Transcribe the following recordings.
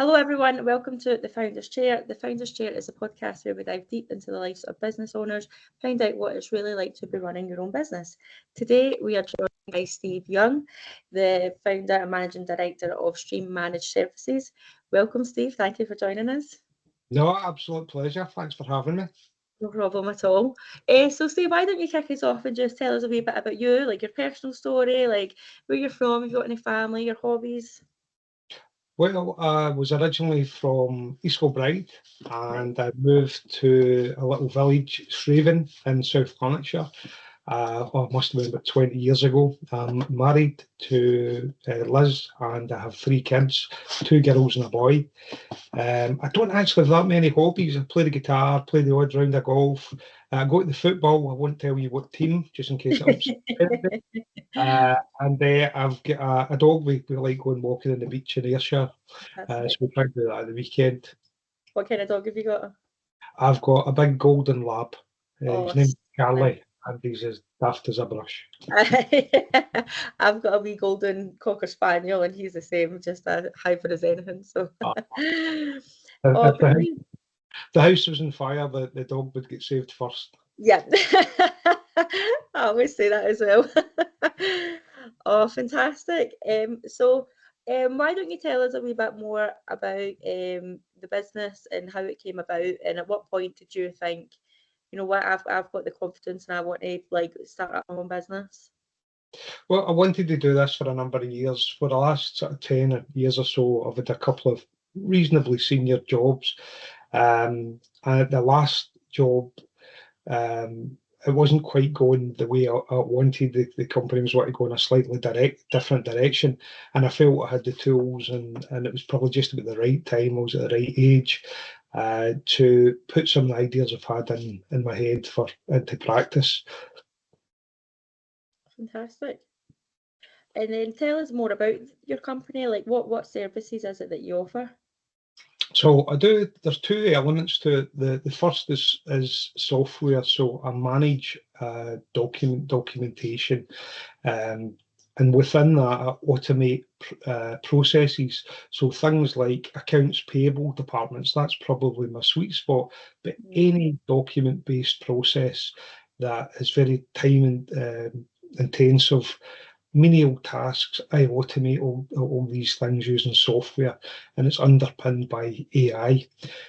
Hello everyone, welcome to The Founder's Chair. The Founder's Chair is a podcast where we dive deep into the lives of business owners, find out what it's really like to be running your own business. Today we are joined by Steve Young, the founder and managing director of Stream Managed Services. Welcome Steve, thank you for joining us. No, absolute pleasure. Thanks for having me. No problem at all. So Steve, why don't you kick us off and just tell us a wee bit about you, like your personal story, like where you're from, if you've got any family, your hobbies? Well, I was originally from East Kilbride and I moved to a little village, Shraven, in South Lanarkshire. It must have been about 20 years ago. I'm married to Liz and I have 3 kids, 2 girls and a boy. I don't actually have that many hobbies. I play the guitar, play the odd round of golf. I go to the football. I won't tell you what team, just in case it upsets anybody. And I've got a dog. We like going walking on the beach in Ayrshire. So we try to do that at the weekend. What kind of dog have you got? I've got a big golden lab. His name's Charlie, and he's as daft as a brush. I've got a wee golden cocker spaniel, and he's the same, just as hyper as anything. So, if the house was on fire, the dog would get saved first. Yeah, I always say that as well. Oh, fantastic. Why don't you tell us a wee bit more about the business and how it came about, and at what point did you think, you know what, I've got the confidence and I want to start up my own business? Well, I wanted to do this for a number of years. For the last sort of 10 years or so, I've had a couple of reasonably senior jobs. And at the last job, it wasn't quite going the way I wanted. The company was wanting to go in a slightly different direction, and I felt I had the tools, and it was probably just about the right time. I was at the right age to put some of the ideas I've had in my head into practice. Fantastic. And then tell us more about your company. Like what services is it that you offer? So there's 2 elements to it. The first is software. So I manage documentation, and within that I automate processes. So things like accounts payable departments, that's probably my sweet spot. But any document-based process that is very time intensive, menial tasks, I automate all these things using software, and it's underpinned by AI.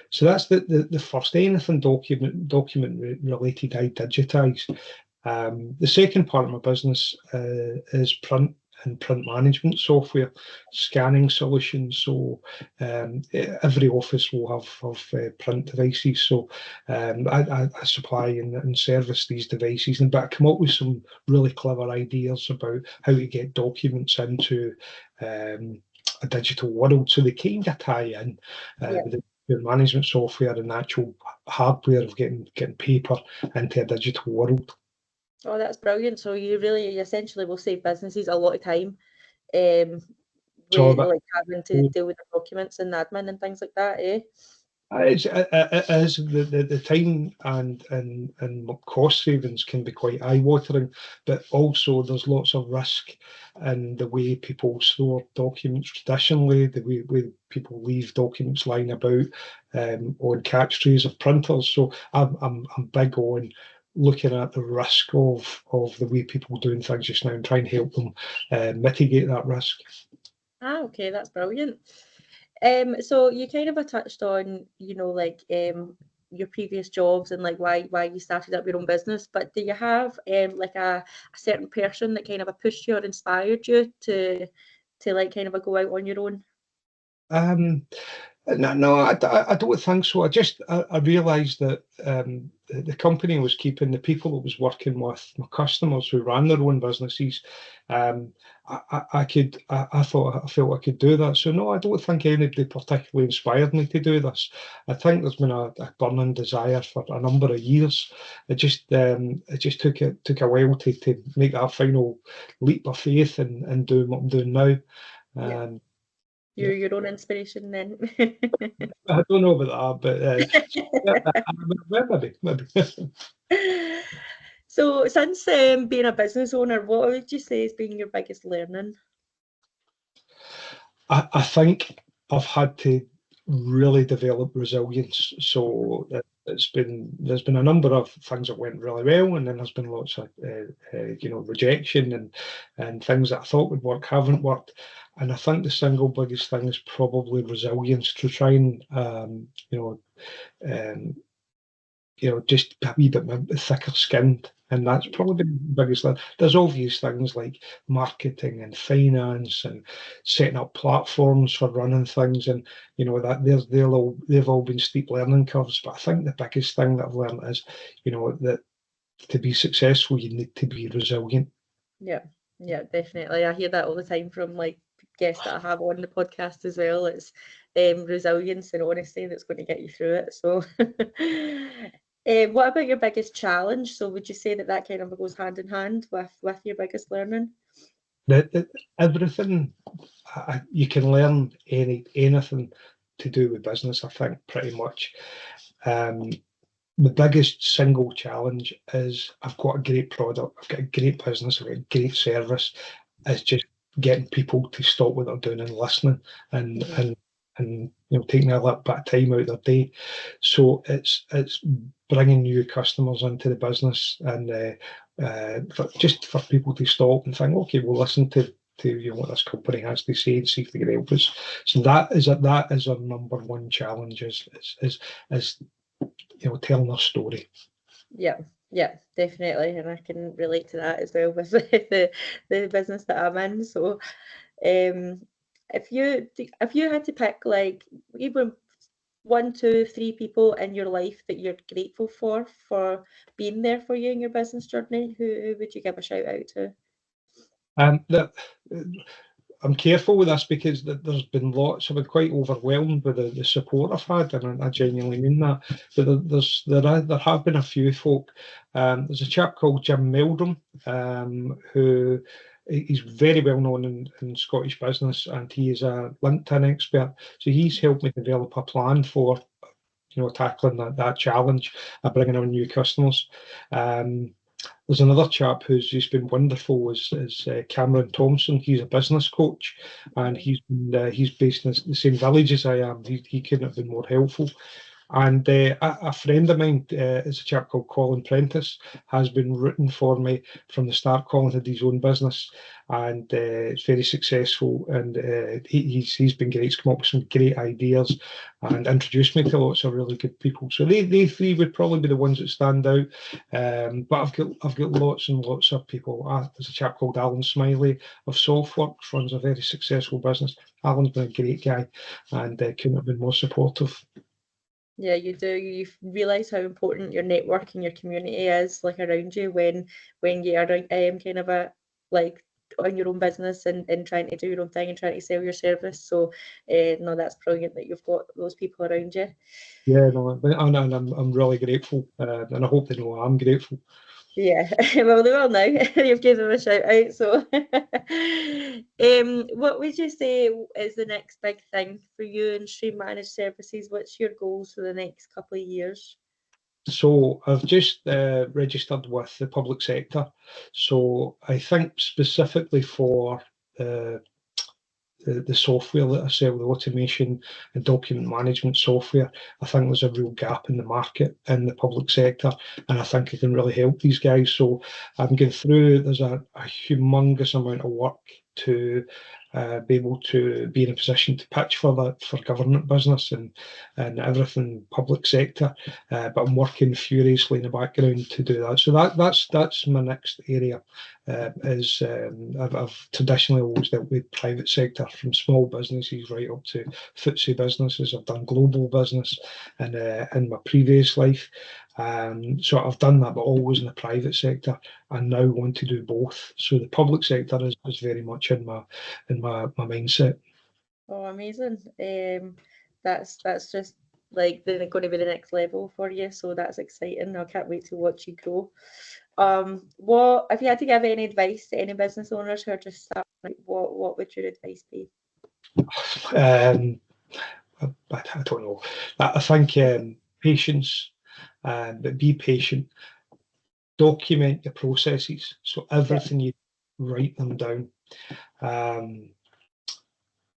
So that's the first. Anything document related, I digitize. The second part of my business is print and print management software, scanning solutions. So every office will have print devices. So I supply and service these devices, but I come up with some really clever ideas about how to get documents into a digital world. So they kind of tie in with the management software and actual hardware of getting paper into a digital world. Oh, that's brilliant. So you essentially will save businesses a lot of time, with like having to deal with the documents and admin and things like that, eh? It is the time and cost savings can be quite eye-watering, but also there's lots of risk in the way people store documents traditionally, the way people leave documents lying about on catch trays of printers. So I'm big on looking at the risk of the way people are doing things just now and trying to help them mitigate that risk. Okay, that's brilliant. So you kind of touched on, your previous jobs and like why you started up your own business, but do you have like a certain person that kind of pushed you or inspired you to like kind of go out on your own? No, I don't think so. I realised that the company was keeping the people it was working with, my customers who ran their own businesses. I felt I could do that. So no, I don't think anybody particularly inspired me to do this. I think there's been a burning desire for a number of years. It just took a while to make that final leap of faith and do what I'm doing now. You're your own inspiration then. I don't know about that, but maybe. So since being a business owner, what would you say has been your biggest learning? I think I've had to really develop resilience. So there's been a number of things that went really well, and then there's been lots of rejection and things that I thought would work haven't worked. And I think the single biggest thing is probably resilience, to try and just a wee bit thicker skinned. And that's probably the biggest thing. There's obvious things like marketing and finance and setting up platforms for running things, and that they've all been steep learning curves. But I think the biggest thing that I've learned is, that to be successful, you need to be resilient. Yeah, definitely. I hear that all the time from like guests that I have on the podcast as well. It's resilience and honesty that's going to get you through it. So, what about your biggest challenge? So, would you say that kind of goes hand in hand with your biggest learning? Everything you can learn anything to do with business, I think, pretty much. The biggest single challenge is I've got a great product, I've got a great business, I've got a great service. It's just getting people to stop what they're doing and listening, and taking a little bit of time out of their day. So it's bringing new customers into the business, and just for people to stop and think, okay, we'll listen to what this company has to say and see if they can help us. So that is our number one challenge, is telling our story. Yeah, definitely, and I can relate to that as well with the business that I'm in. So, if you had to pick like even 1, 2, 3 people in your life that you're grateful for being there for you in your business journey, who would you give a shout out to? I'm careful with this because there's been lots. I've been quite overwhelmed with the support I've had, and I genuinely mean that. But there have been a few folk. There's a chap called Jim Meldrum, who he's very well known in Scottish business, and he is a LinkedIn expert. So he's helped me develop a plan for tackling that challenge of bringing on new customers. There's another chap who's just been wonderful, is Cameron Thompson. He's a business coach, and he's based in the same village as I am. He couldn't have been more helpful. And a friend of mine is a chap called Colin Prentice, has been rooting for me from the start. Colin had his own business, and it's very successful, and he's been great. He's come up with some great ideas and introduced me to lots of really good people. So they three would probably be the ones that stand out. But I've got lots and lots of people. There's a chap called Alan Smiley of Softworks, runs a very successful business. Alan's been a great guy, and couldn't have been more supportive. Yeah, you do. You realise how important your network and your community is, like around you, when you are kind of like on your own business and trying to do your own thing and trying to sell your service. So, no, that's brilliant that you've got those people around you. Yeah, no, and I'm really grateful, and I hope they know I'm grateful. Yeah, well, they will now. You've given them a shout out. So, what would you say is the next big thing for you in Stream Managed Services? What's your goals for the next couple of years? So I've just registered with the public sector. So I think specifically for the software that I sell, the automation and document management software, I think there's a real gap in the market in the public sector, and I think it can really help these guys. So I'm going through, there's a humongous amount of work to be able to be in a position to pitch for that, for government business and everything public sector. But I'm working furiously in the background to do that. So that's my next area. I've traditionally always dealt with private sector, from small businesses right up to FTSE businesses. I've done global business in my previous life. So I've done that, but always in the private sector. I now want to do both. So the public sector is very much in my mindset. Oh, amazing. That's just like going to be the next level for you. So that's exciting. I can't wait to watch you grow. What if you had to give any advice to any business owners who are just starting, what would your advice be? I don't know. I think patience, but be patient. Document your processes, so everything you write them down.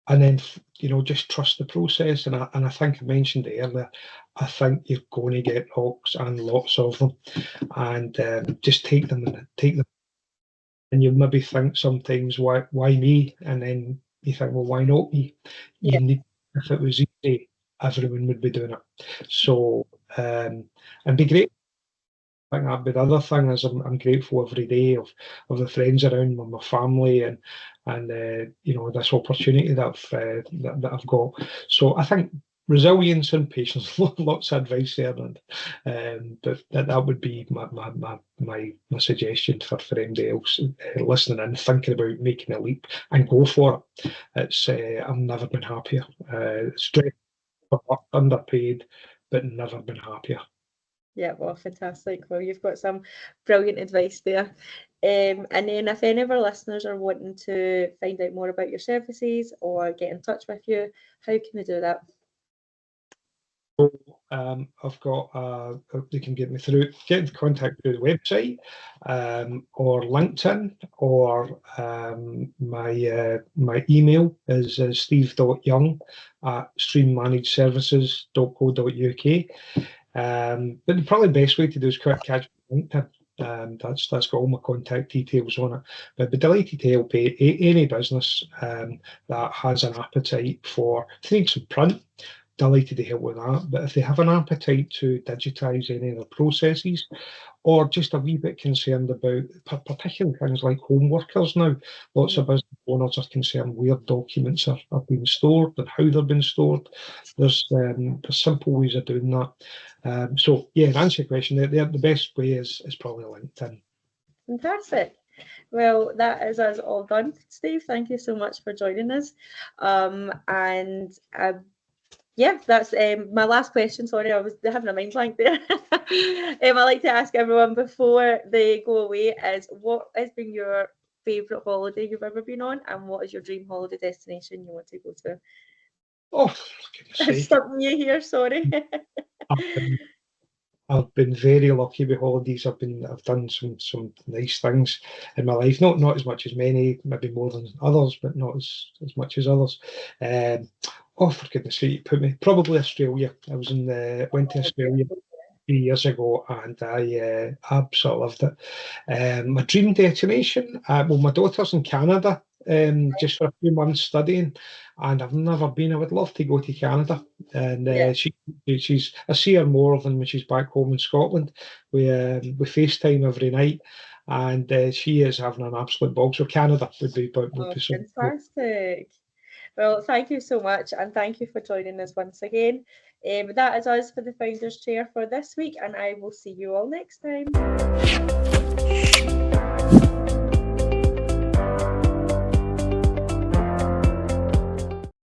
and then, you know, just trust the process. And I think I mentioned earlier, I think you're going to get knocks and lots of them, and just take them. And you maybe think sometimes, why me? And then you think, well, why not me? Yeah. You need, if it was easy, everyone would be doing it. So, and be great. I think that'd be the other thing is I'm grateful every day of the friends around me, my family, and you know, this opportunity that that I've got. So I think resilience and patience, lots of advice there, and but that would be my suggestion for anybody else listening and thinking about making a leap, and go for it. It's I've never been happier. Stressed, underpaid, but never been happier. Yeah, well, fantastic. Well, you've got some brilliant advice there. And then if any of our listeners are wanting to find out more about your services or get in touch with you, how can they do that? So I've got they can get into contact through the website, or LinkedIn, or my email is steve.young@streammanageservices.co.uk. But the probably best way to do is catch me on LinkedIn. That's got all my contact details on it. But I'd be delighted to help any business that has an appetite for things in print. Delighted to help with that. But if they have an appetite to digitise any of their processes, or just a wee bit concerned about particular things like home workers now, lots of business owners are concerned where documents are being stored and how they're being stored. There's simple ways of doing that. So yeah, to answer your question, the best way is probably LinkedIn. Fantastic. Well, that is us all done, Steve. Thank you so much for joining us. Yeah, that's my last question. Sorry, I was having a mind blank there. I like to ask everyone before they go away is, what has been your favourite holiday you've ever been on, and what is your dream holiday destination you want to go to? Oh, for goodness sake. Something you here, sorry. I've been very lucky with holidays. I've done some nice things in my life. Not as much as many, maybe more than others, but not as much as others. Oh, for goodness sake, you put me probably Australia. I was went to Australia 3 years ago, and I absolutely loved it. My dream destination, well, my daughter's in Canada, just for a few months studying, and I've never been. I would love to go to Canada, and Yeah. I see her more than when she's back home in Scotland. We FaceTime every night, and she is having an absolute ball. So Canada would be something. Fantastic. Well, thank you so much, and thank you for joining us once again. That is us for the Founders Chair for this week, and I will see you all next time.